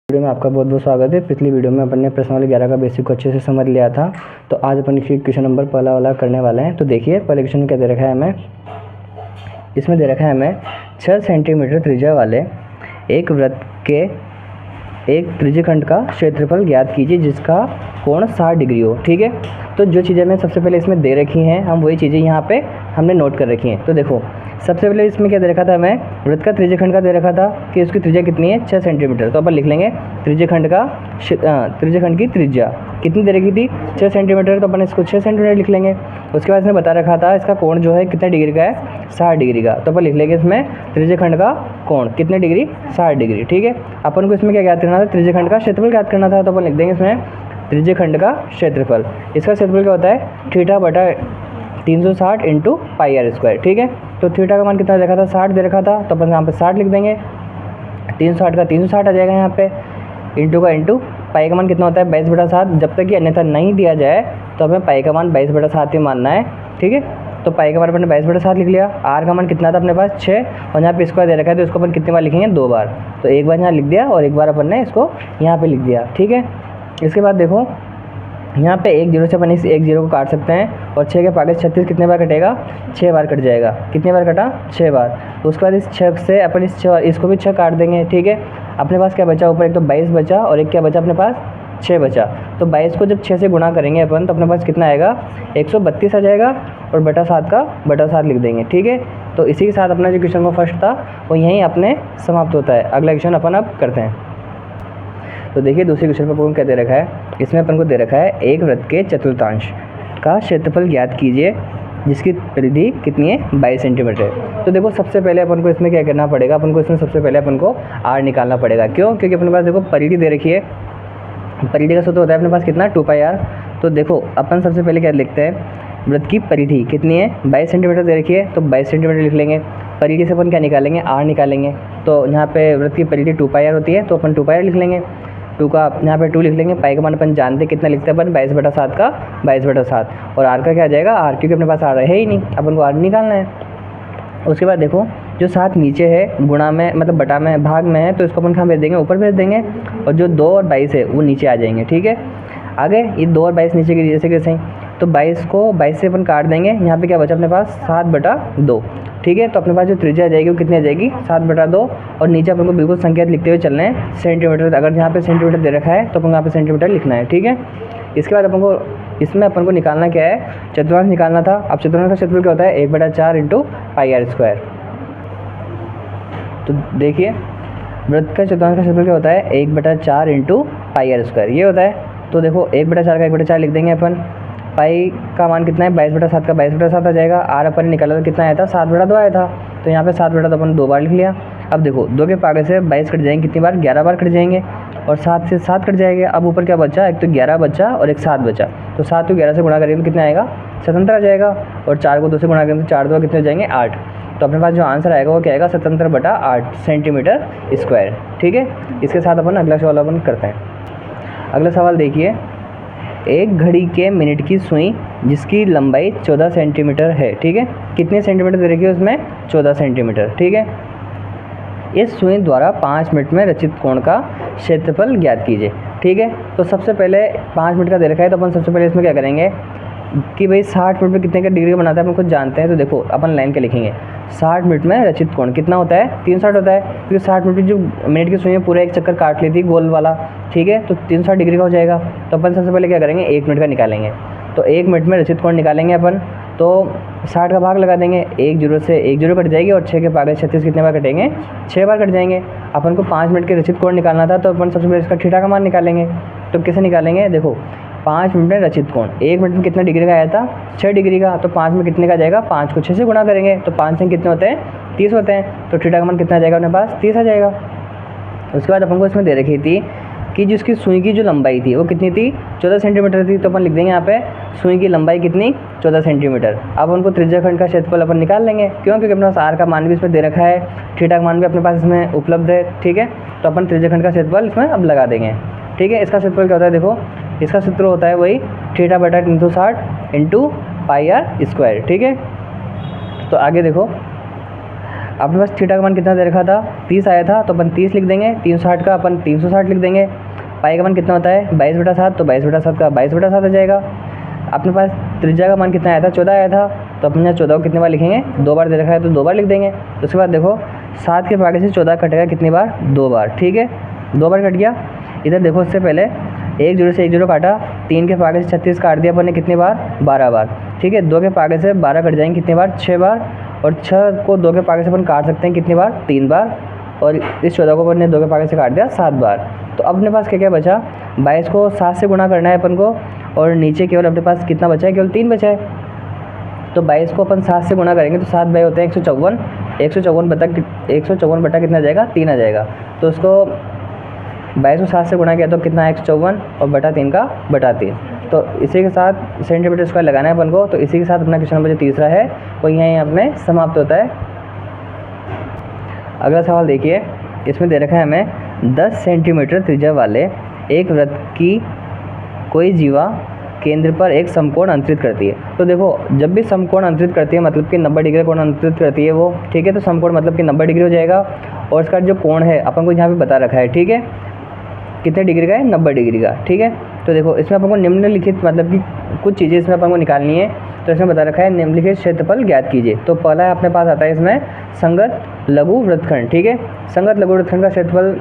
Video में आपका बहुत बहुत स्वागत है। पिछली वीडियो में अपन ने प्रश्न वाले 11 का बेसिक को अच्छे से समझ लिया था। तो आज अपन क्वेश्चन नंबर पहला वाला करने वाले हैं। तो देखिए पहले क्वेश्चन में क्या दे रखा है हमें, इसमें दे रखा है हमें 6 सेंटीमीटर त्रिज्या वाले एक वृत्त के एक त्रिज्यखंड का क्षेत्रफल ज्ञात कीजिए जिसका कोण 60 डिग्री हो। ठीक है, तो जो चीज़ें हमें सबसे पहले इसमें दे रखी हैं हम वही चीज़ें यहाँ पे हमने नोट कर रखी हैं। तो देखो सबसे पहले इसमें क्या दे रखा था हमें, वृत्त का त्रिज्यखंड का दे रखा था कि उसकी त्रिज्या कितनी है 6 सेंटीमीटर। तो अपन लिख लेंगे त्रिज्यखंड की त्रिज्या कितनी दे रखी थी 6 सेंटीमीटर, तो अपन इसको 6 सेंटीमीटर लिख लेंगे। उसके बाद इसने बता रखा था इसका कोण जो है कितने डिग्री का है 60 डिग्री का। तो अपन लिख लेंगे इसमें त्रिज्यखंड का कोण कितने डिग्री 60 डिग्री। ठीक है, अपन को इसमें क्या ज्ञात करना था, त्रिज्यखंड का क्षेत्रफल ज्ञात करना था। तो अपन लिख देंगे इसमें त्रिज्यखंड का क्षेत्रफल, इसका क्षेत्रफल क्या होता है थीटा बटा 360 इंटू पाई आर स्क्वायर। ठीक है, तो थीटा का मान कितना दे रखा था 60 दे रखा था, तो अपन यहाँ पे 60 लिख देंगे। 360 का 360 आ जाएगा यहाँ पे, इंटू का इंटू पाई का मान कितना होता है 22/7। जब तक कि अन्यथा नहीं दिया जाए तो हमें पाई का मान 22/7 ही मानना है। ठीक है, तो पाई का मान अपने 22/7 लिख लिया। आर का मान कितना था अपने पास 6, और यहाँ पे स्क्वायर दे रखा है तो इसको अपन कितनी बार लिखेंगे 2 बार। तो एक बार यहाँ लिख दिया और एक बार अपन ने इसको यहाँ पे लिख दिया। ठीक है, इसके बाद देखो यहाँ पे 1 0 से अपन इस 1 0 को काट सकते हैं, और 6 के पागे 36 कितने बार कटेगा 6 बार कट जाएगा। कितने बार कटा 6 बार। तो उसके बाद इस 6 से अपन इसको भी 6 काट देंगे। ठीक है, अपने पास क्या बचा ऊपर, एक तो 22 बचा और एक क्या बचा अपने पास 6 बचा। तो 22 को जब 6 से गुणा करेंगे अपन तो अपने पास कितना आएगा 132 आ जाएगा, और बटा 7 का बटा 7 लिख देंगे। ठीक है, तो इसी के साथ अपना जो क्वेश्चन का फर्स्ट था वो यहीं अपने समाप्त होता है। अगला क्वेश्चन अपन अब करते हैं। तो देखिए दूसरे क्वेश्चन पर अपन क्या दे रखा है, इसमें अपन को दे रखा है एक वृत्त के चतुर्थांश का क्षेत्रफल ज्ञात कीजिए जिसकी परिधि कितनी है 22 सेंटीमीटर। तो देखो सबसे पहले अपन को इसमें क्या करना पड़ेगा, अपन को इसमें सबसे पहले अपन को आर निकालना पड़ेगा। क्यों, क्योंकि अपने पास देखो परिधि दे रखी है, परिधि का सूत्र होता है अपने पास कितना 2πr। तो देखो अपन सबसे पहले क्या लिखते हैं, वृत्त की परिधि कितनी है 22 सेंटीमीटर दे रखी है, तो 22 सेंटीमीटर लिख लेंगे। परिधि से अपन क्या निकालेंगे आर निकालेंगे। तो यहाँ पे वृत्त की परिधि 2πr होती है, तो अपन 2πr लिख लेंगे। 2 का यहाँ पे 2 लिख लेंगे। पाई का मान अपन जानते कितना लिखते हैं अपन 22/7 का 22/7, और आर का क्या आ जाएगा आर, क्योंकि अपने पास आर है ही नहीं, अपन को आर निकालना है। उसके बाद देखो जो 7 नीचे है गुणा में मतलब बटा में भाग में है, तो इसको अपन कहाँ भेज देंगे ऊपर भेज देंगे, और जो 2 और 22 है वो नीचे आ जाएंगे। ठीक है, आगे ये 2 और 22 नीचे की जैसे कैसे, तो 22 को 22 से अपन काट देंगे। यहाँ पे क्या बचा अपने पास 7/2। ठीक है, तो अपने पास जो त्रिज्या आ जाएगी वो कितनी आ जाएगी 7/2, और नीचे अपन को बिल्कुल संकेत लिखते हुए चलना है सेंटीमीटर। अगर यहाँ पे सेंटीमीटर दे रखा है तो अपन यहाँ पे सेंटीमीटर लिखना है। ठीक है, इसके बाद अपन को इसमें अपन को निकालना क्या है, चतुर्थांश निकालना था। अब चतुर्थांश का क्षेत्रफल क्या होता है 1/4 इंटू पाई आर स्क्वायर। तो देखिए वृत्त का चतुर्थांश का क्षेत्रफल क्या होता है 1/4 इंटू पाई आर स्क्वायर, ये होता है। तो देखो 1/4 का 1/4 लिख देंगे अपन। पाई का मान कितना है 22/7 का 22/7 आ जाएगा। आर अपन निकाला तो कितना आया था 7/2 आया था, तो यहाँ पे 7/2 अपन 2 बार लिख लिया। अब देखो 2 के पागे से 22 कट जाएंगे, कितनी बार 11 बार कट जाएंगे, और 7 से 7 कट जाएंगे। अब ऊपर क्या बचा, एक तो 11 बचा और एक 7 बचा। तो 7 को 11 से गुणा करेंगे तो कितना आएगा 77 आ जाएगा, और 4 को 2 से गुणा करेंगे तो 4 2 कितने हो जाएंगे 8। तो अपने पास जो आंसर आएगा वो क्या आएगा 77/8 सेंटीमीटर स्क्वायर। ठीक है, इसके साथ अपन अगला सवाल अपन करते हैं। अगला सवाल देखिए, एक घड़ी के मिनट की सुई जिसकी लंबाई 14 सेंटीमीटर है। ठीक है, कितने सेंटीमीटर दे रखी है उसमें 14 सेंटीमीटर। ठीक है, इस सुई द्वारा 5 मिनट में रचित कोण का क्षेत्रफल ज्ञात कीजिए। ठीक है, तो सबसे पहले 5 मिनट का दे रखा है, तो अपन सबसे पहले इसमें क्या करेंगे कि भाई 60 मिनट में कितने का डिग्री का बनाता है अपन खुद जानते हैं। तो देखो अपन लाइन के लिखेंगे 60 मिनट में रचित कोण कितना होता है 360 होता है, क्योंकि 60 मिनट में जो मिनट की सुई है पूरा एक चक्कर काट ली थी गोल वाला। ठीक है, तो 360 डिग्री का हो जाएगा। तो अपन सबसे पहले क्या करेंगे 1 मिनट का निकालेंगे। तो 1 मिनट में रचित कोण निकालेंगे अपन, तो 60 का भाग लगा देंगे, 1 0 से 1 0 कट जाएगी, और 6 के पागे 36 कितने बार कटेंगे 6 बार कट जाएंगे। अपन को 5 मिनट के रचित कोण निकालना था, तो अपन सबसे पहले इसका थीटा का मान निकालेंगे। तो कैसे निकालेंगे, देखो 5 मिनट में रचित कोण 1 मिनट में कितना डिग्री का आया था 6 डिग्री का, तो 5 में कितने का आ जाएगा 5 को 6 से गुणा करेंगे, तो 5 से कितने होते हैं 30 होते हैं। तो थीटा का मान कितना आ जाएगा अपने पास 30 आ जाएगा। उसके बाद अपन को इसमें दे रखी थी कि जिसकी सुई की जो लंबाई थी वो कितनी थी 14 सेंटीमीटर थी। तो अपन लिख देंगे यहाँ पे सुई की लंबाई कितनी 14 सेंटीमीटर। अब उनको त्रिज्यखंड का क्षेत्रफल अपन निकाल लेंगे, क्यों, क्योंकि अपने पास आर का मान भी इसमें दे रखा है, थीटा का मान भी अपने पास इसमें उपलब्ध है। ठीक है, तो अपन त्रिज्यखंड का क्षेत्रफल इसमें अब लगा देंगे। ठीक है, इसका क्षेत्रफल क्या होता है, देखो इसका सूत्र होता है वही थीटा बटा 360 इंटू पाई आर स्क्वायर। ठीक है, तो आगे देखो अपने पास थीटा का मान कितना दे रखा था, 30 आया था, तो अपन 30 लिख देंगे। 360 का अपन 360 लिख देंगे। पाई का मान कितना होता है 22/7, तो 22/7 का 22/7 आ जाएगा। अपने पास त्रिज्या का मान कितना आया था, 14 आया था, तो अपन यहाँ 14 को कितनी बार लिखेंगे, 2 बार दे रखा है तो 2 बार लिख देंगे। तो उसके बाद देखो 7 के भागे से 14 कटेगा कितनी बार, 2 बार। ठीक है, 2 बार कट गया। इधर देखो उससे पहले 1 0 से 1 0 काटा, 3 के भागे से 36 काट दिया अपन ने कितनी बार, 12 बार। ठीक है, 2 के भागे से 12 कट जाएंगे कितनी बार, 6 बार। और 6 को 2 के भागे से अपन काट सकते हैं कितनी बार, 3 बार। और इस 14 को अपन ने 2 के भागे से काट दिया 7 बार। तो अपने पास क्या क्या बचा, 22 को 7 से गुणा करना है अपन को, और नीचे केवल अपने पास कितना बचा है, केवल 3 बचा है। तो 22 को अपन 7 से गुणा करेंगे तो 7 बाई होते हैं 154, 154 बटा कितना जाएगा, 3 आ जाएगा। तो उसको 22 को 7 से गुणा किया तो कितना है 154, और बटा 3 का बटा 3। तो इसी के साथ सेंटीमीटर स्क्वायर लगाना है अपन को। तो इसी के साथ अपना क्वेश्चन नंबर जो तीसरा है वो यहीं अपने समाप्त होता है। अगला सवाल देखिए, इसमें दे रखा है हमें 10 सेंटीमीटर त्रिज्या वाले एक वृत्त की कोई जीवा केंद्र पर एक समकोण अंतरित करती है। तो देखो जब भी समकोण अंतरित करती है मतलब कि 90 डिग्री कोण अंतरित करती है वो, ठीक है। तो समकोण मतलब कि 90 डिग्री हो जाएगा, और इसका जो कोण है अपन को यहाँ पे बता रखा है, ठीक है, कितने डिग्री का है, 90 डिग्री का। ठीक है, तो देखो इसमें अपन को निम्नलिखित मतलब कि कुछ चीज़ें इसमें अपन को निकालनी है। तो इसमें बता रखा है निम्नलिखित क्षेत्रफल ज्ञात कीजिए। तो पहला अपने पास आता है इसमें संगत लघु वृत्तखंड। ठीक है, संगत लघु वृत्तखंड का क्षेत्रफल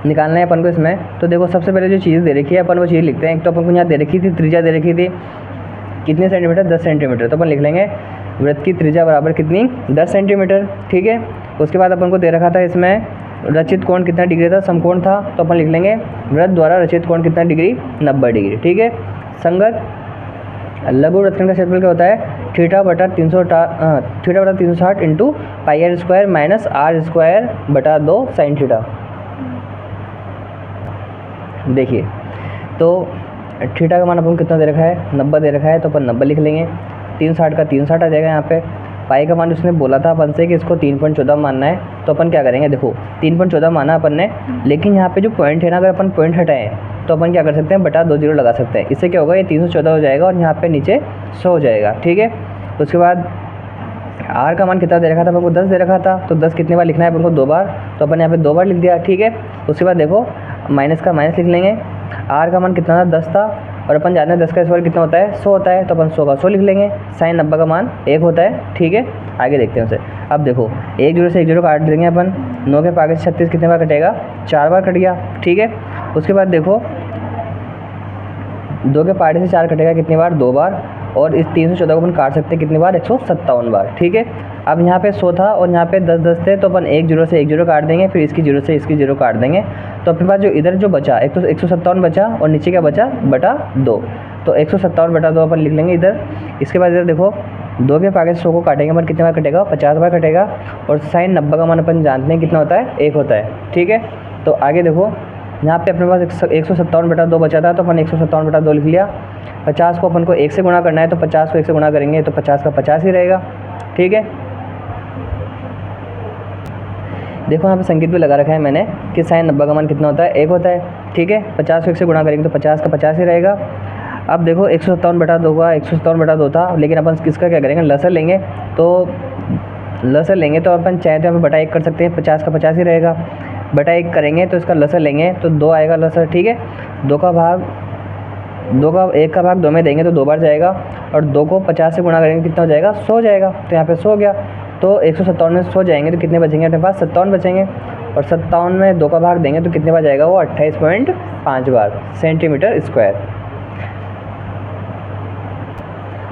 निकालना है अपन को इसमें। तो देखो सबसे पहले जो चीज़ दे रखी है अपन वो चीज़ लिखते हैं। एक तो अपन को यहाँ दे रखी थी त्रिज्या दे रखी थी कितने सेंटीमीटर, 10 सेंटीमीटर। तो अपन लिख लेंगे वृत्त की त्रिज्या बराबर कितनी, 10 सेंटीमीटर। ठीक है, उसके बाद अपन को दे रखा था इसमें रचित कोण कितना डिग्री था, समकोण था। तो अपन लिख लेंगे वृत्त द्वारा रचित कोण कितना डिग्री, 90 डिग्री। ठीक है, संगत लघु वृत्तखंड का क्षेत्रफल क्या होता है, थीटा बटा 360 into pi R square minus R square बटा 2 साइन थीटा। देखिए तो थीटा का मान अपन कितना दे रखा है, 90 दे रखा है, तो अपन 90 लिख लेंगे। 360 का 360 आ जाएगा यहाँ पे। पाई का मान उसने बोला था अपन से कि इसको 3.14 मानना है, तो अपन क्या करेंगे, देखो 3.14 माना अपन ने, लेकिन यहाँ पे जो पॉइंट है ना, अगर अपन पॉइंट हटाएं तो अपन क्या कर सकते हैं, बटा 2 0 लगा सकते हैं। इससे क्या होगा, ये 314 हो जाएगा और यहाँ पे नीचे 100 हो जाएगा। ठीक है, उसके बाद आर का मान कितना दे रखा था अपन को, 10 दे रखा था। तो 10 कितने बार लिखना है अपन को, 2 बार। तो अपन यहाँ पे 2 बार लिख दिया। ठीक है, उसके बाद देखो माइनस का माइनस लिख लेंगे। आर का मान कितना था, 10 था, और अपन जानते हैं 10 का स्क्वायर कितना होता है, 100 होता है। तो अपन 100 का 100 लिख लेंगे। साइन 90 का मान 1 होता है। ठीक है, आगे देखते हैं उसे। अब देखो 1 0 से 1 0 काट देंगे अपन। 9 के पागे से 36 कितने बार कटेगा, 4 बार कट गया। ठीक है, उसके बाद देखो 2 के पागे से 4 कटेगा कितनी बार, 2 बार। और इस 314 को अपन काट सकते हैं कितनी बार, 157 बार। ठीक है, अब यहाँ पे 100 था और यहाँ पे 10 10 थे, तो अपन 1 0 से 1 0 काट देंगे, फिर इसकी 0 से इसकी 0 काट देंगे। तो अपने पास जो इधर जो बचा एक तो 157 बचा, और नीचे क्या बचा, बटा 2। तो 157 बटा 2 अपन लिख लेंगे इधर। इसके बाद इधर देखो 2 के पागे से 100 को काटेंगे अपन, कितने बार कटेगा, 50 बार कटेगा। और साइन 90 का मान अपन जानते हैं कितना होता है, 1 होता है। ठीक है, तो आगे देखो यहाँ पे अपने पास 157 बटा 2 बचा था, तो अपन 157 बटा 2 लिख लिया। 50 को अपन को 1 से गुणा करना है, तो 50 को 1 से गुणा करेंगे तो 50 का 50 ही रहेगा। ठीक है, देखो यहाँ पे संकेत भी लगा रखा है मैंने कि साइन 90 का मान कितना होता है, 1 होता है। ठीक है, 50 को 1 से गुणा करेंगे तो 50 का 50 ही रहेगा। अब देखो 157 बटा 2 का 157 बटा 2 था, लेकिन अपन इसका क्या करेंगे, लसर लेंगे। तो लसर लेंगे तो अपन चाहे तो यहाँ पे बटा 1 कर सकते हैं, 50 का 50 ही रहेगा। बटा 1 करेंगे तो इसका लसर लेंगे तो 2 आएगा लसर। ठीक है, 1 का भाग 2 में देंगे तो 2 बार जाएगा, और 2 को 50 से गुणा करेंगे कितना हो जाएगा, 100 हो जाएगा। तो यहाँ पे 100 हो गया। तो 157 में 100 जाएंगे तो कितने बचेंगे अपने पास, 57 बचेंगे। और 57 में 2 का भाग देंगे तो कितने बार जाएगा वो, 28.5 बार सेंटीमीटर स्क्वायर।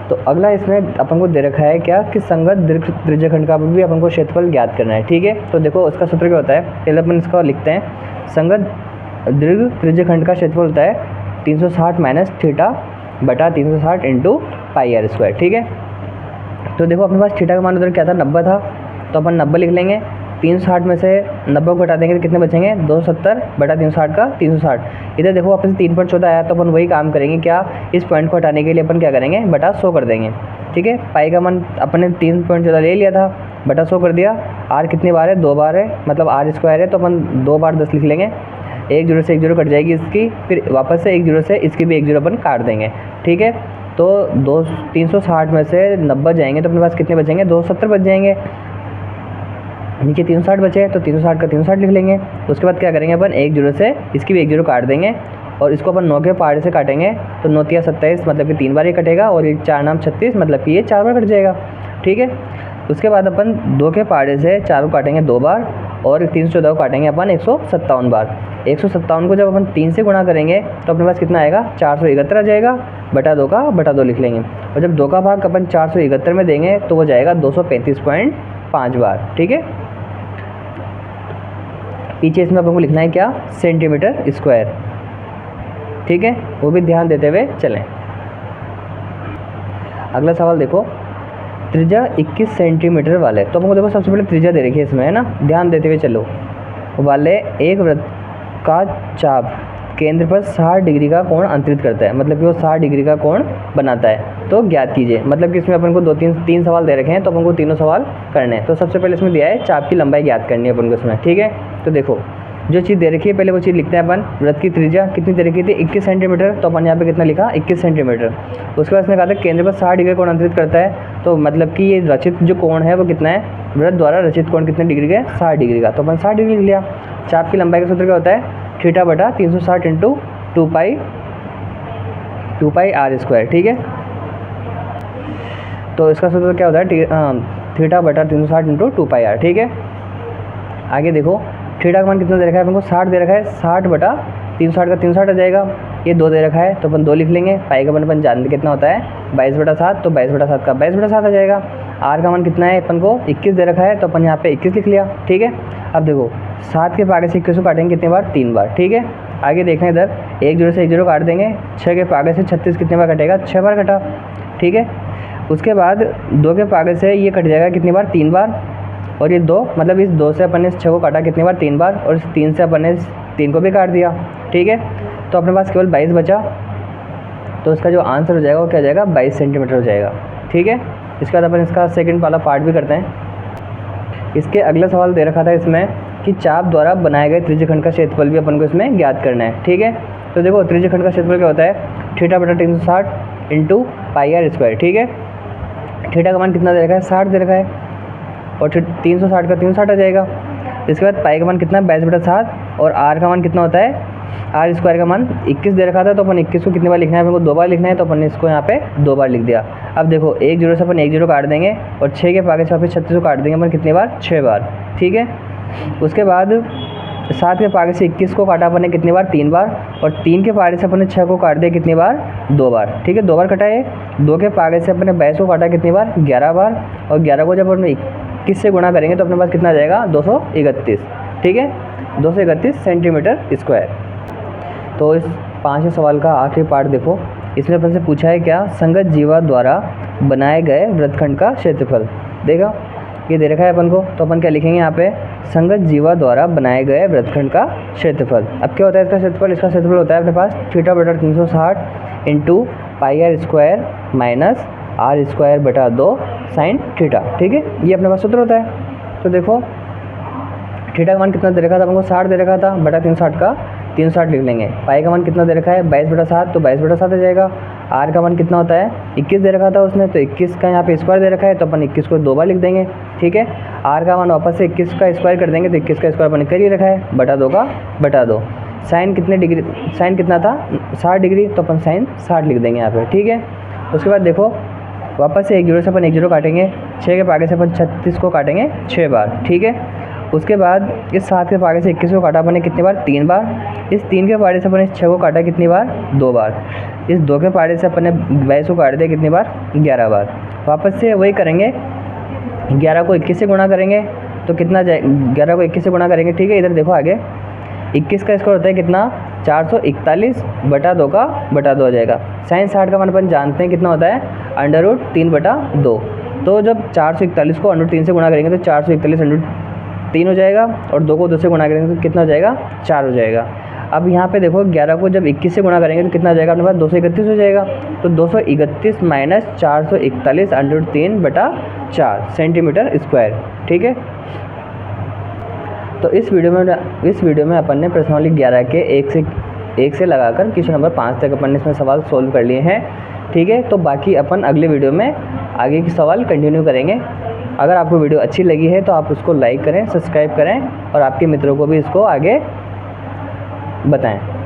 तो अगला इसमें अपन को दे रखा है क्या कि संगत दीर्घ त्रिज्यखंड का भी अपन को क्षेत्रफल ज्ञात करना है। ठीक है, तो देखो उसका सूत्र क्या होता है, पहले अपन इसका लिखते हैं। संगत दीर्घ त्रिज्यखंड का क्षेत्रफल होता है 360 माइनस थीटा बटा 360 इंटू पाई आर स्क्वायर। ठीक है, तो देखो अपने पास थीटा का मान उधर क्या था, 90 था, तो अपन 90 लिख लेंगे। 360 में से 90 को घटा देंगे तो कितने बचेंगे, 270 बटा 360 का 360। इधर देखो अपन 3.14 आया, तो अपन वही काम करेंगे क्या, इस पॉइंट को हटाने के लिए अपन क्या करेंगे, बटा 100 कर देंगे। ठीक है, पाई का मान अपन ने 3.14 ले लिया था, बटा 100 कर दिया। आर कितनी बार है, 2 बार है, मतलब आर स्क्वायर है, तो अपन 2 बार 10 लिख लेंगे। 1 0 से 1 0 कट जाएगी इसकी, फिर वापस से 1 0 से इसकी भी 1 0 अपन काट देंगे। ठीक है, तो 360 में से 90 जाएंगे तो अपने पास कितने बचेंगे, 270 बच जाएंगे। नीचे 360 बचे हैं तो 360 का 360 लिख लेंगे। उसके बाद क्या करेंगे अपन, 1 जीरो से इसकी भी 1 जीरो काट देंगे और इसको अपन 9 के पहाड़े से काटेंगे तो 9 तिया 27 मतलब कि 3 बार ये कटेगा और ये 4 नाम 36 मतलब कि ये 4 बार कट जाएगा। ठीक है, उसके बाद अपन 2 के पहाड़े से 4 को काटेंगे 2 बार और 314 को काटेंगे अपन 157 बार। 157 को जब अपन 3 से गुणा करेंगे तो अपने पास कितना आएगा, 471 आ जाएगा। बटा 2 का बटा 2 लिख लेंगे और जब 2 का भाग अपन 471 में देंगे तो वो जाएगा 235.5 बार। ठीक है, पीछे इसमें अपन को लिखना है क्या, सेंटीमीटर स्क्वायर। ठीक है, वो भी ध्यान देते हुए चलें। अगला सवाल देखो, त्रिज्या 21 सेंटीमीटर वाले, तो हमको देखो सबसे पहले त्रिज्या दे रखी है इसमें, है ना, ध्यान देते हुए चलो। वाले एक वृत्त का चाप केंद्र पर 60 डिग्री का कोण अंतरित करता है, मतलब कि वो 60 डिग्री का कोण बनाता है, तो ज्ञात कीजिए। मतलब कि इसमें अपन को तीन सवाल दे रखे हैं तो अपन को तीनों सवाल करने हैं। तो सबसे पहले इसमें दिया है चाप की लंबाई ज्ञात करनी है अपन को इसमें। ठीक है, तो देखो जो चीज़ दे रखी है पहले वो चीज़ लिखते हैं अपन। वृत्त की त्रिज्या कितनी दे रखी थी, 21 सेंटीमीटर, तो अपन यहाँ पे कितना लिखा, 21 सेंटीमीटर। उसके बाद इसने कहा था केंद्र पर 60 डिग्री कोण अंतरित करता है, तो मतलब कि ये रचित जो कोण है वो कितना है, वृत्त द्वारा रचित कोण कितने डिग्री का, 60 डिग्री का, तो अपन 60 डिग्री लिख लिया। चाप की लंबाई का सूत्र क्या होता है, थीटा बटा 360 इंटू 2 पाई आर स्क्वायर। ठीक है, तो इसका सूत्र क्या होता है, थीटा बटा 360 इंटू 2 पाई आर। ठीक है, आगे देखो थीटा का मान कितना दे रखा है अपन को, 60 दे रखा है, 60 बटा 360 का 360 आ जाएगा। ये 2 दे रखा है तो अपन 2 लिख लेंगे। पाई का मान अपन जानते कितना होता है, 22/7, तो 22/7 का 22/7 आ जाएगा। आर का मान कितना है अपन को, 21 दे रखा है, तो अपन यहाँ पे 21 लिख लिया। ठीक है, अब देखो 7 के पागे से 21 को काटेंगे कितने बार, 3 बार। ठीक है, आगे देखना इधर, 1 जीरो से 1 जीरो काट देंगे। 6 के पागे से 36 कितने बार कटेगा, 6 बार कटा। ठीक है, उसके बाद 2 के पागे से ये कट जाएगा कितनी बार, 3 बार। और ये 2 मतलब इस 2 से अपन ने इस 6 को काटा कितनी बार, 3 बार, और इस 3 से अपन ने इस 3 को भी काट दिया। ठीक है, तो अपने पास केवल 22 बचा, तो इसका जो आंसर हो जाएगा वो क्या हो जाएगा, 22 सेंटीमीटर हो जाएगा। ठीक है, इसके बाद अपन इसका सेकंड वाला पार्ट भी करते हैं। इसके अगला सवाल दे रखा था इसमें कि चाप द्वारा बनाए गए त्रिज्यखंड का क्षेत्रफल भी अपन को इसमें ज्ञात करना है। ठीक है, तो देखो त्रिज्यखंड का क्षेत्रफल क्या होता है, थीटा बटा 360 इंटू पाई आर स्क्वायर। ठीक है, थीटा का मान कितना दे रखा है, 60 दे रखा है, और 360 का 360 आ जाएगा। इसके बाद पाई का मान कितना है, 22/7, और आर का मान कितना होता है, आर स्क्वायर का मान 21 दे रखा था, तो अपन 21 को कितनी बार लिखना है, अपन को 2 बार लिखना है, तो अपन इसको यहाँ पे 2 बार लिख दिया। अब देखो 1 जीरो से अपन 1 जीरो काट देंगे और 6 के पागे से वापस 36 को काट देंगे अपन कितनी बार, 6 बार। ठीक है, उसके बाद 7 के पागे से 21 को काटा अपन ने कितनी बार, 3 बार, और 3 के पागे से अपन ने 6 को काट दिया कितनी बार, 2 बार। ठीक है, 2 बार कटा है। 2 के पागे से अपन ने 22 को काटा कितनी बार, 11 बार, और 11 को जब अपन 21 से गुणा करेंगे तो अपने पास कितना आ जाएगा, 231। ठीक है, 231 सेंटीमीटर स्क्वायर। तो इस 5वें सवाल का आखिरी पार्ट देखो, इसमें अपन से पूछा है क्या, संगत जीवा द्वारा बनाए गए वृत्तखंड का क्षेत्रफल। देखा ये दे रखा है अपन को, तो अपन क्या लिखेंगे यहाँ पे, संगत जीवा द्वारा बनाए गए वृत्तखंड का क्षेत्रफल। अब क्या होता है इसका क्षेत्रफल, इसका क्षेत्रफल होता है अपने पास थीटा बटा 360 into pi R square minus R square बटा 2 साइन थीटा। ठीक है, ये अपने पास सूत्र होता है। तो देखो थीटा का मान कितना दे रखा था अपन को, 60 दे रखा था, बटा 360 का 360 लिख लेंगे। पाई का मान कितना दे रखा है, 22/7, तो 22/7 आ जाएगा। आर का मान कितना होता है, 21 दे रखा था उसने, तो 21 का यहाँ पे स्क्वायर दे रखा है, तो अपन 21 को 2 बार लिख देंगे। ठीक है, आर का मान वापस से 21 का स्क्वायर कर देंगे, तो 21 का स्क्वायर अपन कर ही रखा है, बटा 2 का बटा 2। साइन कितने डिग्री, साइन कितना था, 60 डिग्री, तो अपन साइन 60 लिख देंगे यहाँ पे। ठीक है, उसके बाद देखो वापस से 1 जीरो से अपन 1 जीरो काटेंगे, 6 के पागे से अपन 36 को काटेंगे 6 बार। ठीक है, उसके बाद इस 7 के पागे से 21 को काटा अपन ने कितनी बार, 3 बार। इस 3 के पागे से अपन ने 6 को काटा कितनी बार, 2 बार। इस 2 के पागे से अपन ने 22 को काट दिया कितनी बार, 11 बार। वापस से वही करेंगे, 11 को 21 से गुणा करेंगे तो कितना जाए, 11 को 21 से गुणा करेंगे। ठीक है, इधर देखो आगे 21 का स्क्वायर होता है कितना, 441 बटा 2 का बटा 2 आ जाएगा। साइन 60 का मान अपन जानते हैं कितना होता है, √3/2। तो जब 441 को √3 से गुणा करेंगे तो 441 √3 हो जाएगा, और 2 को 2 से गुणा करेंगे तो कितना हो जाएगा, 4 हो जाएगा। अब यहाँ पे देखो 11 को जब 21 से गुणा करेंगे तो कितना आ जाएगा अपने पास, 231 हो जाएगा। तो 231 माइनस 441 √3/4 सेंटीमीटर स्क्वायर। ठीक है, तो इस वीडियो में अपन ने प्रश्नावली 11 के 1 से लगाकर क्वेश्चन नंबर 5 तक अपन ने इसमें सवाल सोल्व कर लिए हैं। ठीक है, तो बाकी अपन अगले वीडियो में आगे के सवाल कंटिन्यू करेंगे। अगर आपको वीडियो अच्छी लगी है तो आप उसको लाइक करें, सब्सक्राइब करें और आपके मित्रों को भी इसको आगे बताएं।